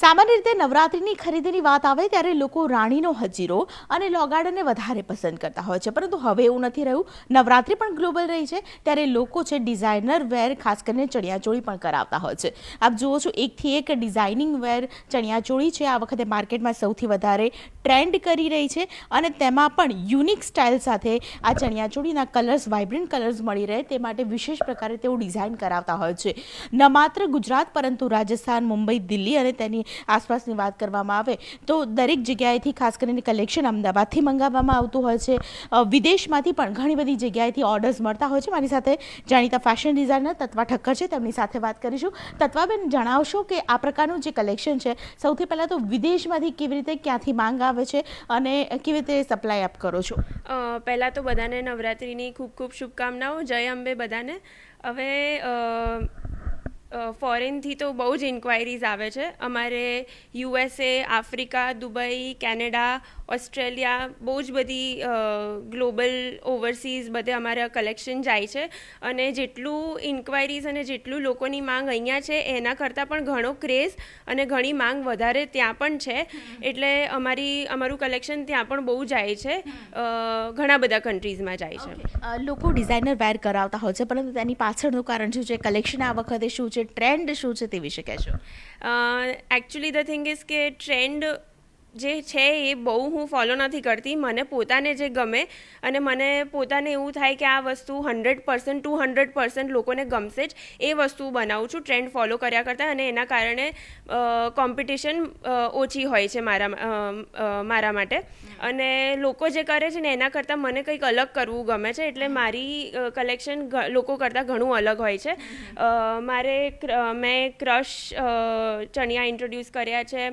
સામાન્ય રીતે નવરાત્રિની ખરીદીની વાત આવે ત્યારે લોકો રાણીનો હજીરો અને લોગાર્ડને વધારે પસંદ કરતા હોય છે, પરંતુ હવે એવું નથી રહ્યું. નવરાત્રિ પણ ગ્લોબલ રહી છે ત્યારે લોકો છે ડિઝાઇનર વેર, ખાસ કરીને ચણિયાચોળી પણ કરાવતા હોય છે. આપ જુઓ છો, એકથી એક ડિઝાઇનિંગ વેર ચણિયાચોળી છે આ વખતે માર્કેટમાં સૌથી વધારે ટ્રેન્ડ કરી રહી છે, અને તેમાં પણ યુનિક સ્ટાઇલ સાથે આ ચણિયાચોળીના કલર્સ, વાઇબ્રન્ટ કલર્સ મળી રહે તે માટે વિશેષ પ્રકારે તેઓ ડિઝાઇન કરાવતા હોય છે. ન માત્ર ગુજરાત પરંતુ રાજસ્થાન, મુંબઈ, દિલ્હી અને તેની આસપાસની વાત કરવામાં આવે તો દરેક જગ્યાએથી ખાસ કરીને કલેક્શન અમદાવાદથી મંગાવવામાં આવતું હોય છે. વિદેશમાંથી પણ ઘણી બધી જગ્યાએથી ઓર્ડર્સ મળતા હોય છે. મારી સાથે જાણીતા ફેશન ડિઝાઇનર તત્વા ઠક્કર છે, તેમની સાથે વાત કરીશું. તત્વાબેન, જણાવશો કે આ પ્રકારનું જે કલેક્શન છે સૌથી પહેલાં તો વિદેશમાંથી કેવી રીતે, ક્યાંથી માંગ આવે છે અને કેવી રીતે સપ્લાય આપ કરો છો? પહેલાં તો બધાને નવરાત્રિની ખૂબ ખૂબ શુભકામનાઓ. જય અંબે બધાને. હવે ફોરેનથી તો બહુ જ ઇન્ક્વાયરીઝ આવે છે. અમારે USA, Africa, Dubai, Canada, Australia, બહુ જ બધી ગ્લોબલ, ઓવરસીઝ બધે અમારા કલેક્શન જાય છે. અને જેટલું ઇન્ક્વાયરીઝ અને જેટલું લોકોની માંગ અહીંયા છે એના કરતાં પણ ઘણો ક્રેઝ અને ઘણી માંગ વધારે ત્યાં પણ છે. એટલે અમારું કલેક્શન ત્યાં પણ બહુ જાય છે, ઘણા બધા કન્ટ્રીઝમાં જાય છે. લોકો ડિઝાઇનર વેર કરાવતા હોય છે, પરંતુ તેની પાછળનું કારણ શું છે? કલેક્શન આ વખતે શું છે, ટ્રેન્ડ શું છે તે વિશે કહેશો? એકચ્યુઅલી ધ થિંગ ઇઝ કે ટ્રેન્ડ જે છે એ બહુ હું ફોલો નથી કરતી. મને પોતાને જે ગમે અને મને પોતાને એવું થાય કે આ વસ્તુ 100% 200% લોકોને ગમશે જ, એ વસ્તુ બનાવું છું ટ્રેન્ડ ફોલો કર્યા કરતાં. અને એના કારણે કોમ્પિટિશન ઓછી હોય છે મારા માટે. અને લોકો જે કરે છે ને એના કરતાં મને કંઈક અલગ કરવું ગમે છે, એટલે મારી કલેક્શન લોકો કરતાં ઘણું અલગ હોય છે. મેં ક્રશ ચણિયા ઇન્ટ્રોડ્યુસ કર્યા છે,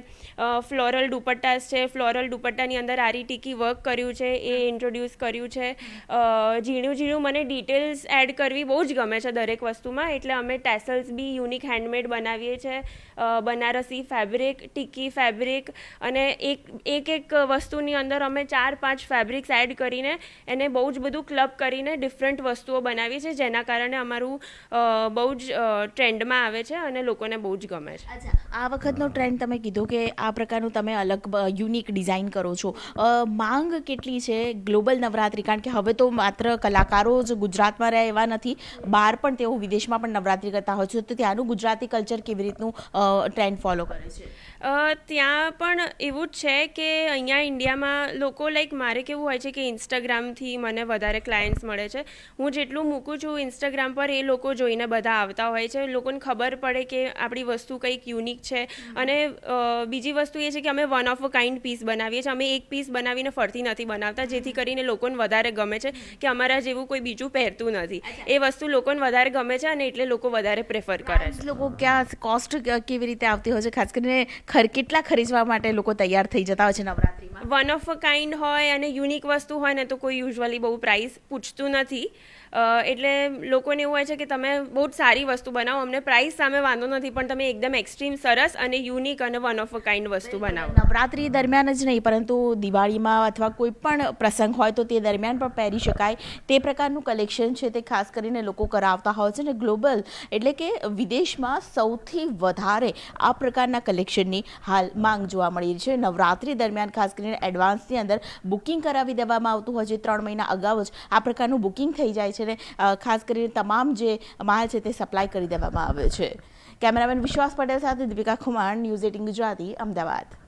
ફ્લોરલ દુપટ્ટા છે, ફ્લોરલ દુપટ્ટાની અંદર આરી ટીકી વર્ક કર્યું છે એ ઇન્ટ્રોડ્યુસ કર્યું છે. ઝીણું મને ડિટેલ્સ એડ કરવી બહુ જ ગમે છે દરેક વસ્તુમાં, એટલે અમે ટેસલ્સ બી યુનિક હેન્ડમેડ બનાવીએ છીએ. બનારસી ફેબ્રિક, ટીકી ફેબ્રિક, અને એક વસ્તુની અંદર અમે 4-5 ફેબ્રિક્સ એડ કરીને એને બહુ જ બધું ક્લબ કરીને ડિફરન્ટ વસ્તુઓ બનાવીએ છીએ, જેના કારણે અમારું બહુ જ ટ્રેન્ડમાં આવે છે અને લોકોને બહુ જ ગમે છે. અચ્છા, આ વખતનો ટ્રેન્ડ તમે કીધું કે આ પ્રકારનું તમે અલગ યુનિક ડિઝાઇન કરો છો. માંગ કેટલી છે ગ્લોબલ નવરાત્રિ? કારણ કે હવે તો માત્ર કલાકારો જ ગુજરાતમાં રહે એવા નથી, બહાર પણ તેઓ વિદેશમાં પણ નવરાત્રિ કરતા હોય છે, તો ત્યાંનું ગુજરાતી કલ્ચર કેવી રીતનું ટ્રેન્ડ ફોલો કરે છે? ત્યાં પણ એવું જ છે કે અહીંયા ઇન્ડિયામાં લોકો મારે કેવું હોય છે કે ઇન્સ્ટાગ્રામથી મને વધારે ક્લાયન્ટ્સ મળે છે. હું જેટલું મૂકું છું ઇન્સ્ટાગ્રામ પર એ લોકો જોઈને બધા આવતા હોય છે. લોકોને ખબર પડે કે આપણી વસ્તુ કંઈક યુનિક છે. અને બીજી વસ્તુ એ છે કે અમે one of a kind piece બનાવીએ છીએ. અમે એક પીસ બનાવીને ફરતી નથી બનાવતા, જેથી કરીને લોકોને વધારે ગમે છે કે અમારા જેવું કોઈ બીજું પહેરતું નથી. એ વસ્તુ લોકોને વધારે ગમે છે અને એટલે લોકો વધારે પ્રેફર કરે છે. લોકો ક્યાં કોસ્ટ કેવી રીતે આવતી હોય છે? ખાસ કરીને કેટલા ખરીદવા માટે લોકો તૈયાર થઈ જતા હોય છે નવરાત્રિમાં? વન ઓફ અ કાઇન્ડ હોય અને યુનિક વસ્તુ હોય ને તો કોઈ યુઝ્યુઅલી બહુ પ્રાઇસ પૂછતું નથી. એટલે લોકોને એવું હોય છે કે તમે બહુ જ સારી વસ્તુ બનાવો, અમને પ્રાઇસ સામે વાંધો નથી, પણ તમે એકદમ એક્સ્ટ્રીમ સરસ અને યુનિક અને વન ઓફ અ કાઇન્ડ વસ્તુ બનાવો. નવરાત્રિ દરમિયાન જ નહીં, પરંતુ દિવાળીમાં અથવા કોઈ પણ પ્રસંગ હોય તો તે દરમિયાન પણ પહેરી શકાય તે પ્રકારનું કલેક્શન છે તે ખાસ કરીને લોકો કરાવતા હોય છે. અને ગ્લોબલ એટલે કે વિદેશમાં સૌથી વધારે આ પ્રકારના કલેક્શનની હાલ માંગ જોવા મળી છે. નવરાત્રિ દરમિયાન ખાસ કરીને એડવાન્સની અંદર બુકિંગ કરાવી દેવામાં આવતું હોય છે. 3 મહિના અગાઉ જ આ પ્રકારનું બુકિંગ થઈ જાય છે અને ખાસ કરીને તમામ જે માલ છે તે સપ્લાય કરી દેવામાં આવે છે. કેમેરામેન વિશ્વાસ પટેલ સાથે દીપિકા ખુમાણ, ન્યૂઝ 18 ગુજરાતી, અમદાવાદ.